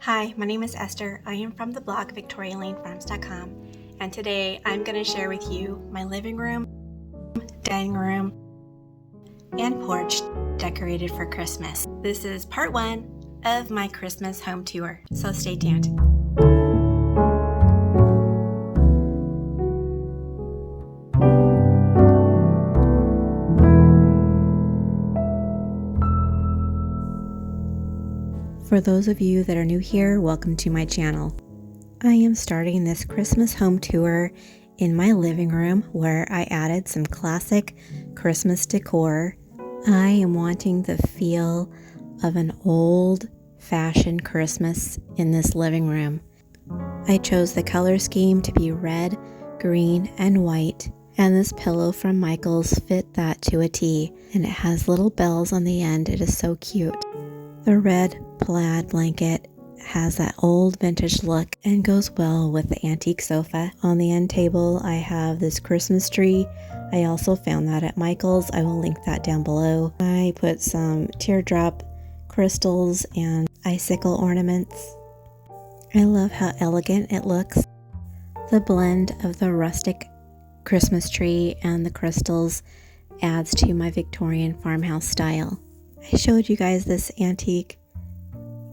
Hi, my name is Esther. I am from the blog VictorianLaneFarms.com, and today I'm going to share with you my living room, dining room, and porch decorated for Christmas. This is part one of my Christmas home tour, so stay tuned. For those of you that are new here, welcome to my channel. I am starting this Christmas home tour in my living room where I added some classic Christmas decor. I am wanting the feel of an old-fashioned Christmas in this living room. I chose the color scheme to be red, green, and white, and this pillow from Michael's fit that to a T, and it has little bells on the end. It is so cute. The red plaid blanket has that old vintage look and goes well with the antique sofa. On the end table, I have this Christmas tree. I also found that at Michael's. I will link that down below. I put some teardrop crystals and icicle ornaments. I love how elegant it looks. The blend of the rustic Christmas tree and the crystals adds to my Victorian farmhouse style. I showed you guys this antique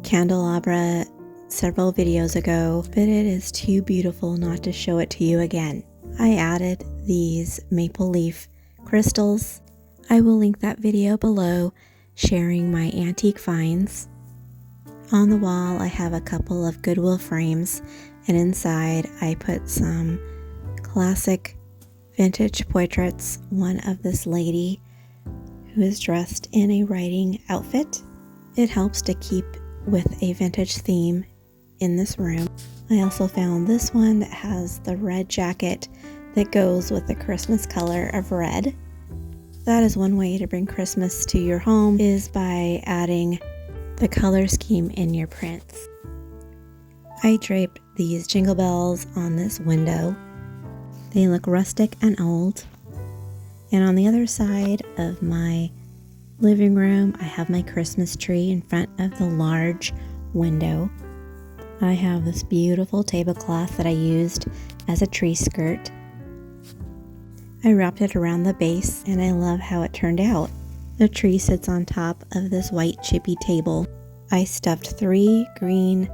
candelabra several videos ago, but it is too beautiful not to show it to you again. I added these maple leaf crystals. I will link that video below, sharing my antique finds. On the wall, I have a couple of Goodwill frames, and inside I put some classic vintage portraits. One of this lady who is dressed in a riding outfit. It helps to keep with a vintage theme in this room. I also found this one that has the red jacket that goes with the Christmas color of red. That is one way to bring Christmas to your home, is by adding the color scheme in your prints. I draped these jingle bells on this window. They look rustic and old. And on the other side of my living room, I have my Christmas tree in front of the large window. I have this beautiful tablecloth that I used as a tree skirt. I wrapped it around the base, and I love how it turned out. The tree sits on top of this white chippy table. I stuffed 3 green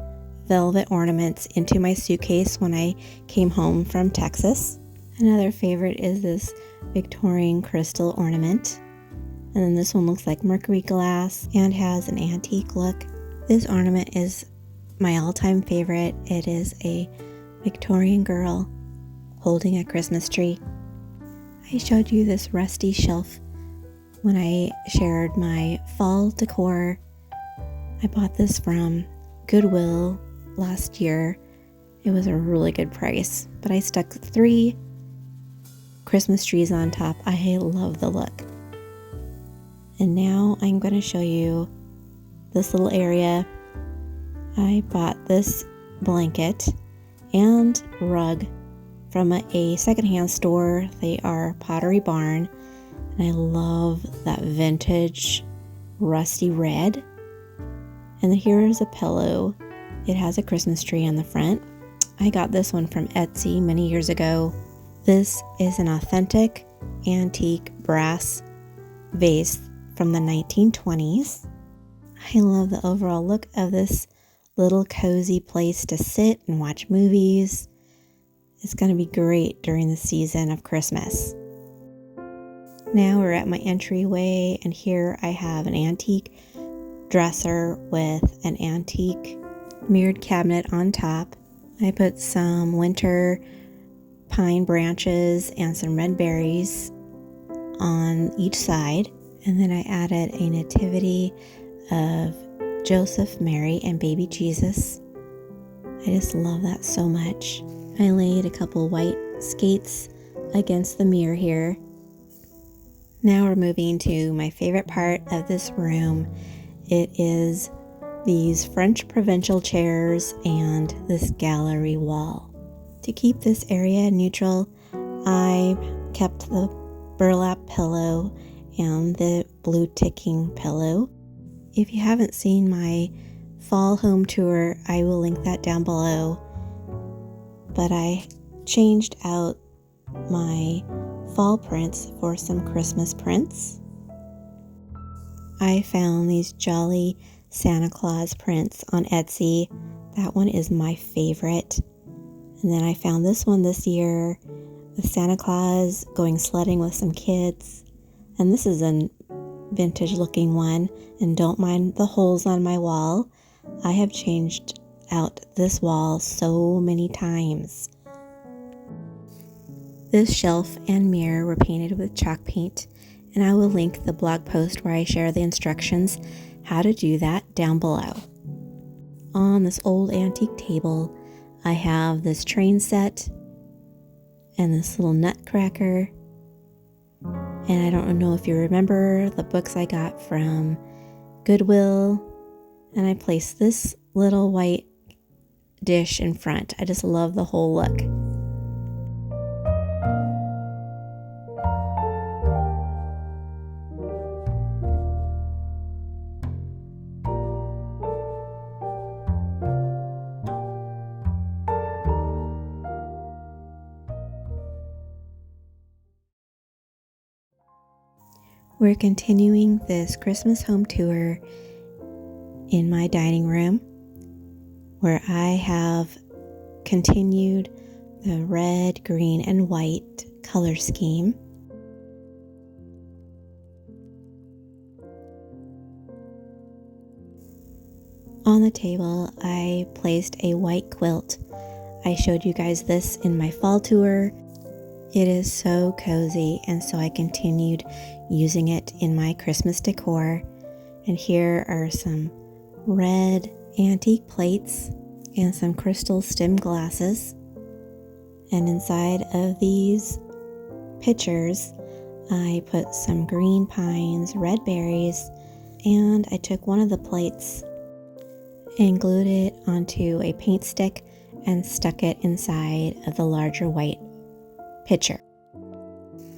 velvet ornaments into my suitcase when I came home from Texas. Another favorite is this Victorian crystal ornament. And then this one looks like mercury glass and has an antique look. This ornament is my all-time favorite. It is a Victorian girl holding a Christmas tree. I showed you this rusty shelf when I shared my fall decor. I bought this from Goodwill last year. It was a really good price, but I stuck 3 Christmas trees on top. I love the look. And now I'm going to show you this little area. I bought this blanket and rug from a secondhand store. They are Pottery Barn, and I love that vintage rusty red. And here is a pillow. It has a Christmas tree on the front. I got this one from Etsy many years ago. This is an authentic antique brass vase from the 1920s. I love the overall look of this little cozy place to sit and watch movies. It's going to be great during the season of Christmas. Now we're at my entryway, and here I have an antique dresser with an antique mirrored cabinet on top. I put some winter pine branches and some red berries on each side, and then I added a nativity of Joseph, Mary, and baby Jesus. I just love that so much. I laid a couple white skates against the mirror here. Now we're moving to my favorite part of this room. It is these French provincial chairs and this gallery wall. To keep this area neutral, I kept the burlap pillow and the blue ticking pillow. If you haven't seen my fall home tour. I will link that down below. But I changed out my fall prints for some Christmas prints. I found these Jolly Santa Claus prints on Etsy. That one is my favorite. And then I found this one this year with Santa Claus going sledding with some kids. And this is a vintage looking one. And don't mind the holes on my wall. I have changed out this wall so many times. This shelf and mirror were painted with chalk paint, and I will link the blog post where I share the instructions how to do that down below. On this old antique table, I have this train set and this little nutcracker. And I don't know if you remember the books I got from Goodwill. And I placed this little white dish in front. I just love the whole look. We're continuing this Christmas home tour in my dining room, where I have continued the red, green, and white color scheme. On the table, I placed a white quilt. I showed you guys this in my fall tour. It is so cozy, and so I continued using it in my Christmas decor. And here are some red antique plates and some crystal stem glasses. And inside of these pitchers, I put some green pines, red berries, and I took one of the plates and glued it onto a paint stick and stuck it inside of the larger white pitcher.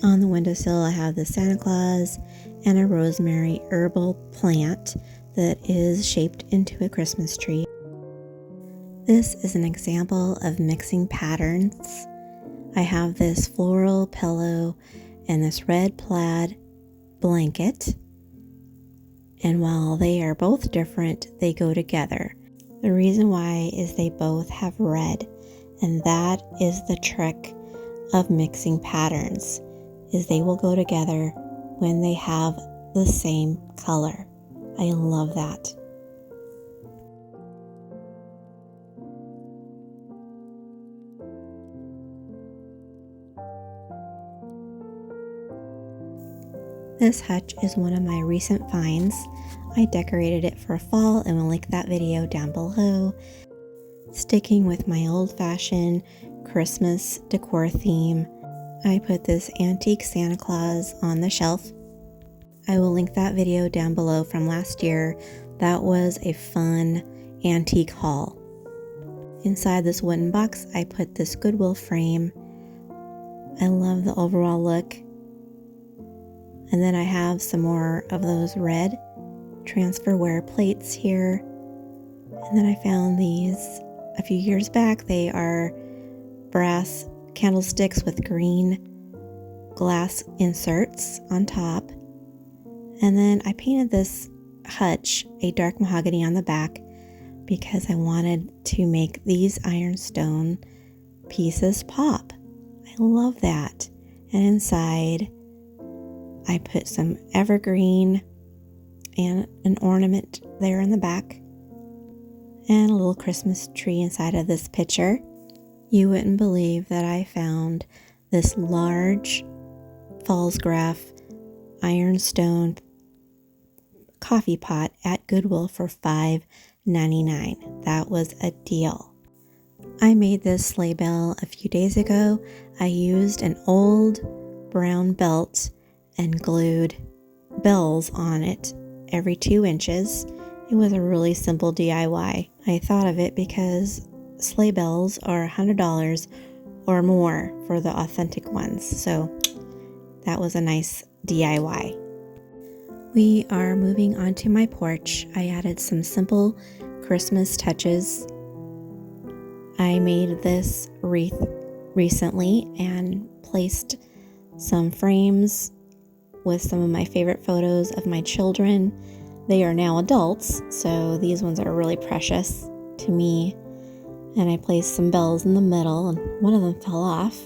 On the windowsill, I have the Santa Claus and a rosemary herbal plant that is shaped into a Christmas tree. This is an example of mixing patterns. I have this floral pillow and this red plaid blanket. And while they are both different, they go together. The reason why is they both have red, and that is the trick of mixing patterns, is they will go together when they have the same color. I love that. This hutch is one of my recent finds. I decorated it for fall and will link that video down below. Sticking with my old-fashioned Christmas decor theme, I put this antique Santa Claus on the shelf. I will link that video down below from last year. That was a fun antique haul. Inside this wooden box, I put this Goodwill frame. I love the overall look. And then I have some more of those red transferware plates here. And then I found these a few years back. They are brass candlesticks with green glass inserts on top. And then I painted this hutch a dark mahogany on the back because I wanted to make these ironstone pieces pop. I love that. And inside, I put some evergreen and an ornament there in the back and a little Christmas tree inside of this pitcher. You wouldn't believe that I found this large Fallsgraf ironstone coffee pot at Goodwill for $5.99. That was a deal. I made this sleigh bell a few days ago. I used an old brown belt and glued bells on it every 2 inches. It was a really simple DIY. I thought of it because sleigh bells are $100 or more for the authentic ones, so that was a nice DIY. We are moving onto my porch. I added some simple Christmas touches. I made this wreath recently and placed some frames with some of my favorite photos of my children. They are now adults, so these ones are really precious to me. And I placed some bells in the middle, and one of them fell off.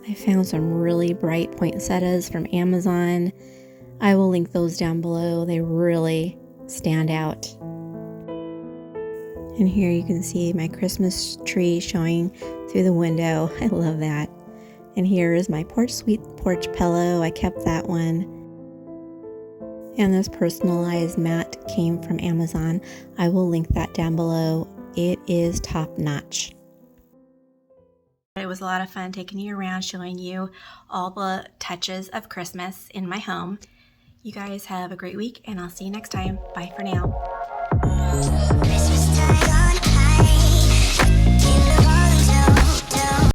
I found some really bright poinsettias from Amazon. I will link those down below. They really stand out. And here you can see my Christmas tree showing through the window. I love that. And here is my sweet porch pillow. I kept that one. And this personalized mat came from Amazon. I will link that down below. It is top notch. It was a lot of fun taking you around, showing you all the touches of Christmas in my home. You guys have a great week, and I'll see you next time. Bye for now.